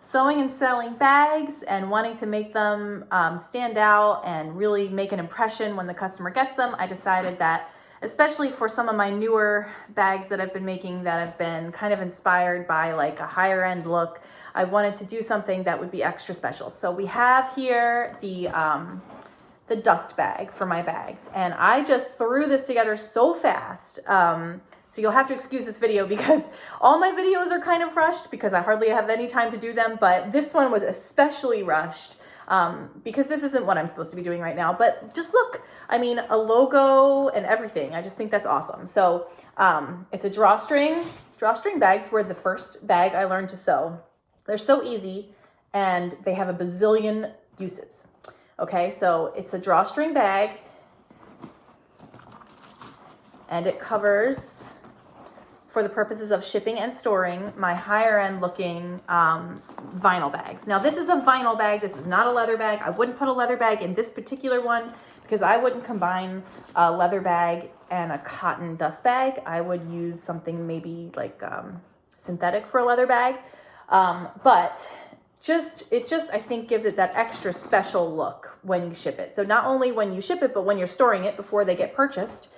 sewing and selling bags and wanting to make them stand out and really make an impression when the customer gets them, I decided that, especially for some of my newer bags that I've been making that have been kind of inspired by like a higher end look, I wanted to do something that would be extra special. So we have here the dust bag for my bags, and I just threw this together so fast. So you'll have to excuse this video because all my videos are kind of rushed because I hardly have any time to do them, but this one was especially rushed because this isn't what I'm supposed to be doing right now. But just look, I mean, a logo and everything. I just think that's awesome. So it's a drawstring. Drawstring bags were the first bag I learned to sew. They're so easy and they have a bazillion uses. Okay, so it's a drawstring bag and it covers, for the purposes of shipping and storing, my higher end looking vinyl bags. Now this is a vinyl bag, this is not a leather bag. I wouldn't put a leather bag in this particular one because I wouldn't combine a leather bag and a cotton dust bag. I would use something maybe like synthetic for a leather bag. But it just, I think, gives it that extra special look when you ship it. So not only when you ship it, but when you're storing it before they get purchased,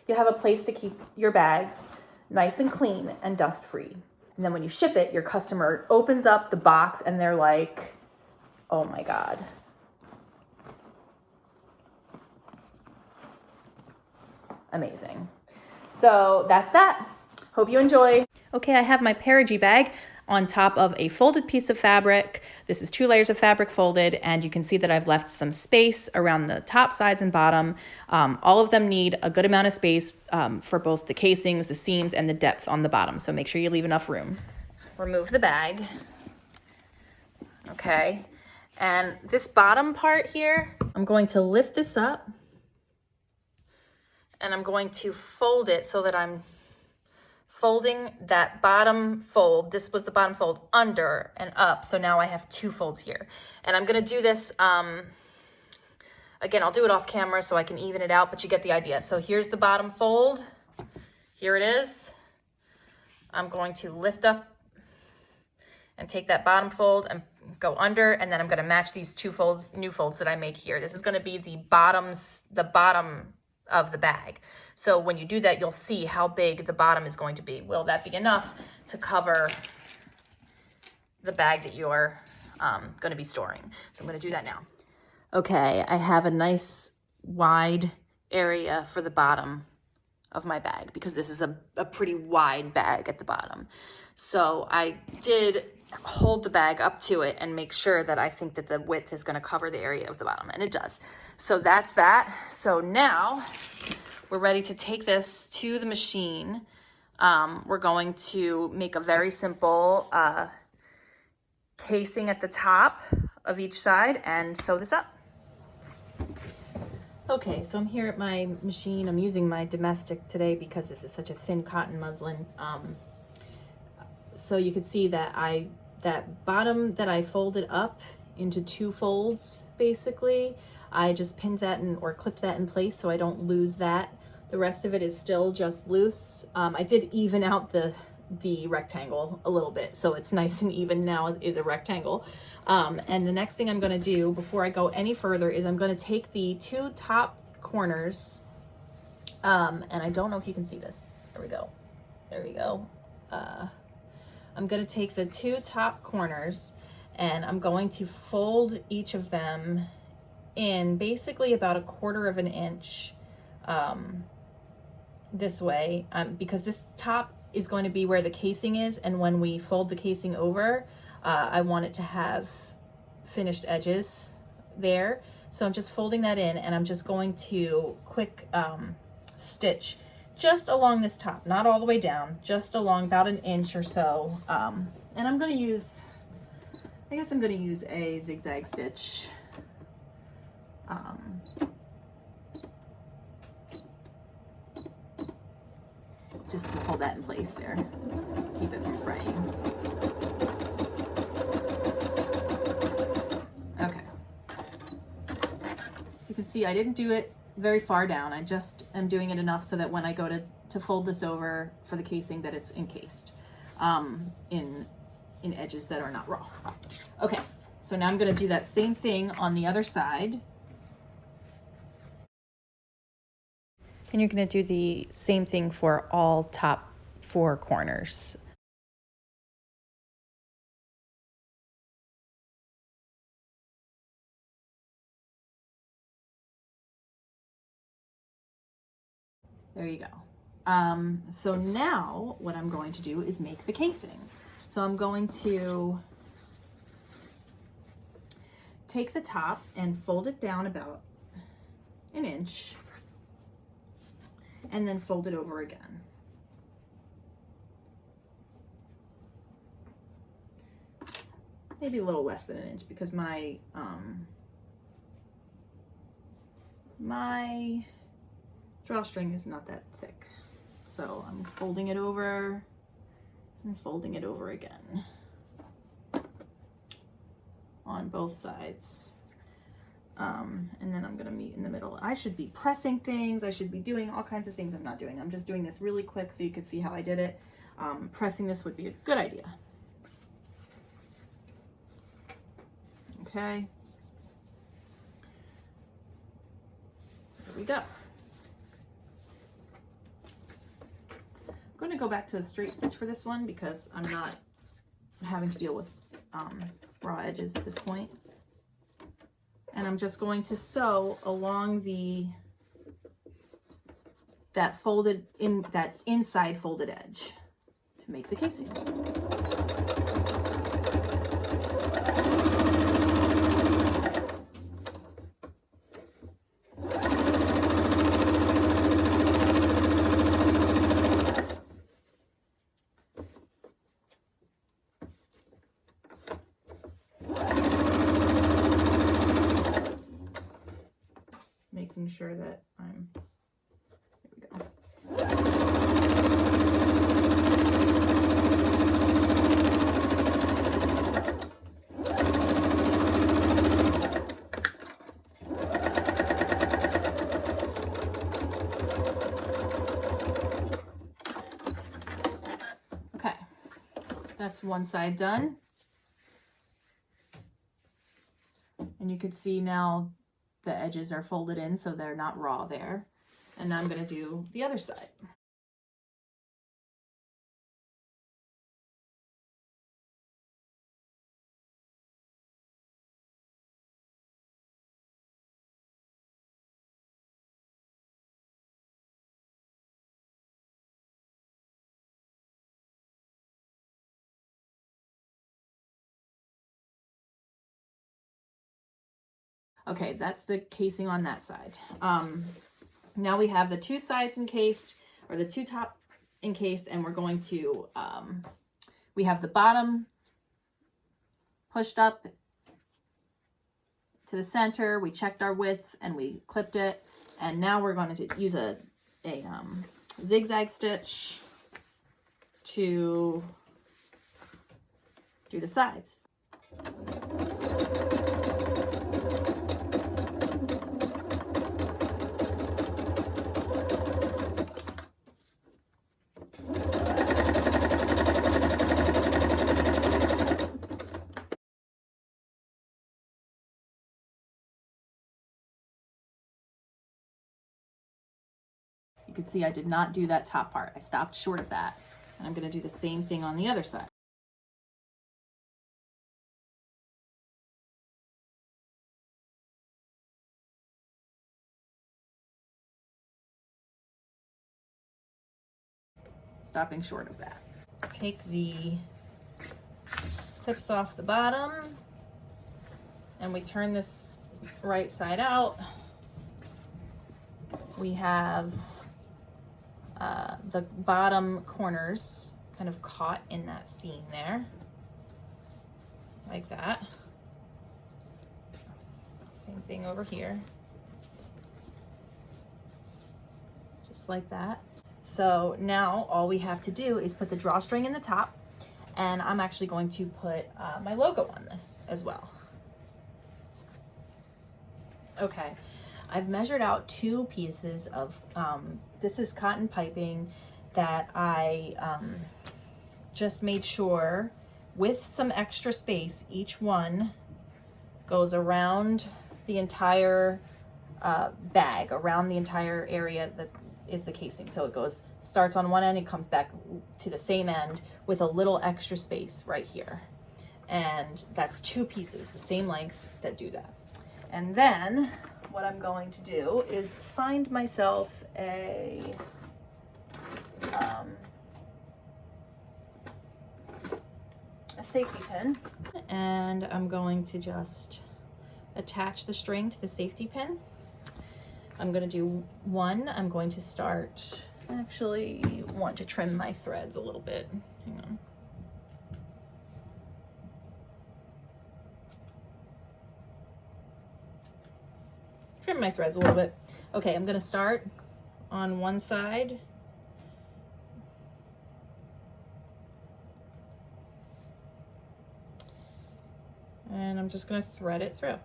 you have a place to keep your bags nice and clean and dust free. And then when you ship it, your customer opens up the box and they're like, oh my God. Amazing. So that's that. Hope you enjoy. Okay, I have my Perigee bag on top of a folded piece of fabric. This is 2 layers of fabric folded, and you can see that I've left some space around the top, sides, and bottom. All of them need a good amount of space for both the casings, the seams, and the depth on the bottom, so make sure you leave enough room. Remove the bag. Okay, and this bottom part here, I'm going to lift this up, and I'm going to fold it so that I'm folding that bottom fold. This was the bottom fold under and up. So now I have 2 folds here. And I'm gonna do this, again, I'll do it off camera so I can even it out, but you get the idea. So here's the bottom fold. Here it is. I'm going to lift up and take that bottom fold and go under, and then I'm gonna match these 2 folds, new folds that I make here. This is gonna be the bottom of the bag. So when you do that, you'll see how big the bottom is going to be. Will that be enough to cover the bag that you're going to be storing? So I'm going to do that now. Okay, I have a nice wide area for the bottom of my bag because this is a pretty wide bag at the bottom. So I did hold the bag up to it and make sure that I think that the width is going to cover the area of the bottom, and it does. So that's that. So now we're ready to take this to the machine. We're going to make a very simple casing at the top of each side and sew this up. Okay, so I'm here at my machine. I'm using my domestic today because this is such a thin cotton muslin. So you can see that that bottom that I folded up into 2 folds, basically, I just pinned that in or clipped that in place so I don't lose that. The rest of it is still just loose. I did even out the rectangle a little bit, so it's nice and even now. It is a rectangle. And the next thing I'm gonna do before I go any further is I'm gonna take the 2 top corners, and I don't know if you can see this. There we go. There we go. I'm going to take the 2 top corners and I'm going to fold each of them in basically about 1/4 of an inch this way, because this top is going to be where the casing is, and when we fold the casing over, I want it to have finished edges there. So I'm just folding that in, and I'm just going to quick stitch just along this top, not all the way down, just along about 1 inch or so. And I'm going to use, I guess I'm going to use a zigzag stitch. Just to hold that in place there, keep it from fraying. Okay. So you can see I didn't do it very far down. I just am doing it enough so that when I go to fold this over for the casing that it's encased in in edges that are not raw. Okay, so now I'm gonna do that same thing on the other side. And you're gonna do the same thing for all top 4 corners. There you go. So now what I'm going to do is make the casing. So I'm going to take the top and fold it down about an inch and then fold it over again. Maybe a little less than an inch because my my drawstring is not that thick. So I'm folding it over and folding it over again on both sides. And then I'm gonna meet in the middle. I should be pressing things. I should be doing all kinds of things I'm not doing. I'm just doing this really quick so you could see how I did it. Pressing this would be a good idea. Okay. There we go. I'm going to go back to a straight stitch for this one because I'm not having to deal with raw edges at this point. And I'm just going to sew along that inside folded edge to make the casing. Making sure that there we go. Okay, that's one side done. And you can see now the edges are folded in so they're not raw there. And now I'm going to do the other side. Okay, that's the casing on that side. Now we have the 2 sides encased, or the 2 top encased, and we're going to, we have the bottom pushed up to the center. We checked our width and we clipped it. And now we're going to use a zigzag stitch to do the sides. You can see I did not do that top part. I stopped short of that. And I'm going to do the same thing on the other side. Stopping short of that. Take the clips off the bottom and we turn this right side out. We have the bottom corners kind of caught in that seam there, like that. Same thing over here, just like that. So now all we have to do is put the drawstring in the top, and I'm actually going to put my logo on this as well. Okay, I've measured out 2 pieces of, this is cotton piping that I just made sure with some extra space. Each one goes around the entire bag, around the entire area that is the casing. So it goes, starts on one end, it comes back to the same end with a little extra space right here. And that's 2 pieces, the same length, that do that. And then what I'm going to do is find myself a safety pin, and I'm going to just attach the string to the safety pin. I'm going to do one. I'm going to start, actually want to trim my threads a little bit. Hang on. Trim my threads a little bit. Okay, I'm going to start on one side. And I'm just going to thread it through.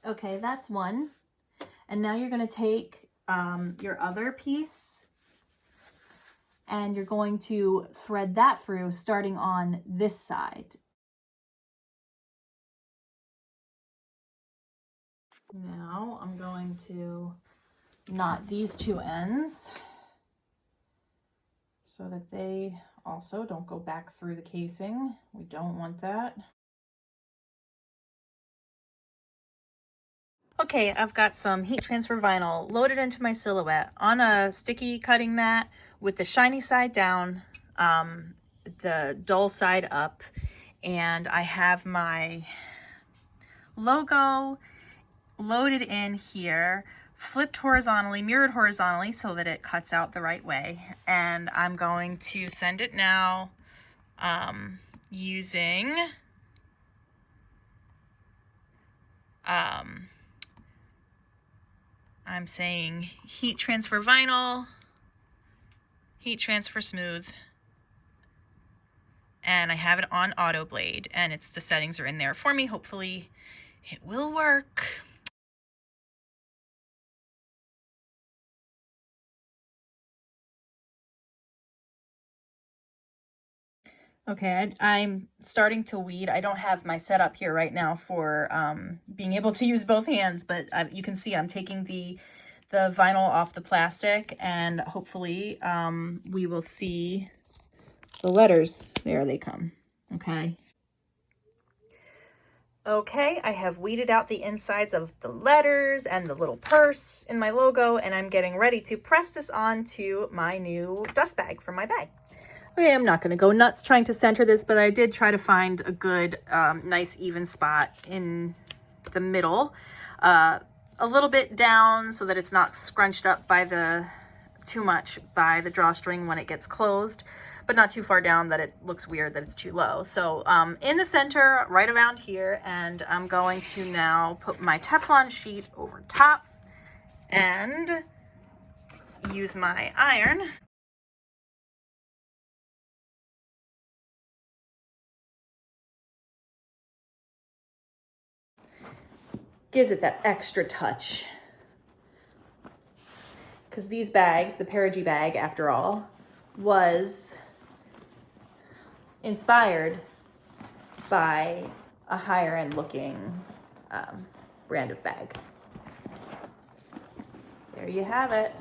Okay, that's one. And now you're going to take your other piece and you're going to thread that through starting on this side. Now I'm going to knot these 2 ends so that they also don't go back through the casing. We don't want that. Okay, I've got some heat transfer vinyl loaded into my silhouette on a sticky cutting mat with the shiny side down, the dull side up, and I have my logo loaded in here, flipped horizontally, mirrored horizontally so that it cuts out the right way. And I'm going to send it now using I'm saying heat transfer vinyl, heat transfer smooth, and I have it on auto blade, and the settings are in there for me. Hopefully it will work. Okay, I'm starting to weed. I don't have my setup here right now for being able to use both hands, but you can see I'm taking the vinyl off the plastic, and hopefully we will see the letters. There they come. Okay. Okay, I have weeded out the insides of the letters and the little purse in my logo, and I'm getting ready to press this onto my new dust bag for my bag. Okay, I'm not going to go nuts trying to center this, but I did try to find a good, nice even spot in the middle. A little bit down so that it's not scrunched up by too much by the drawstring when it gets closed, but not too far down that it looks weird that it's too low. So in the center, right around here, and I'm going to now put my Teflon sheet over top and use my iron. Gives it that extra touch. Because these bags, the Perigee bag, after all, was inspired by a higher end looking brand of bag. There you have it.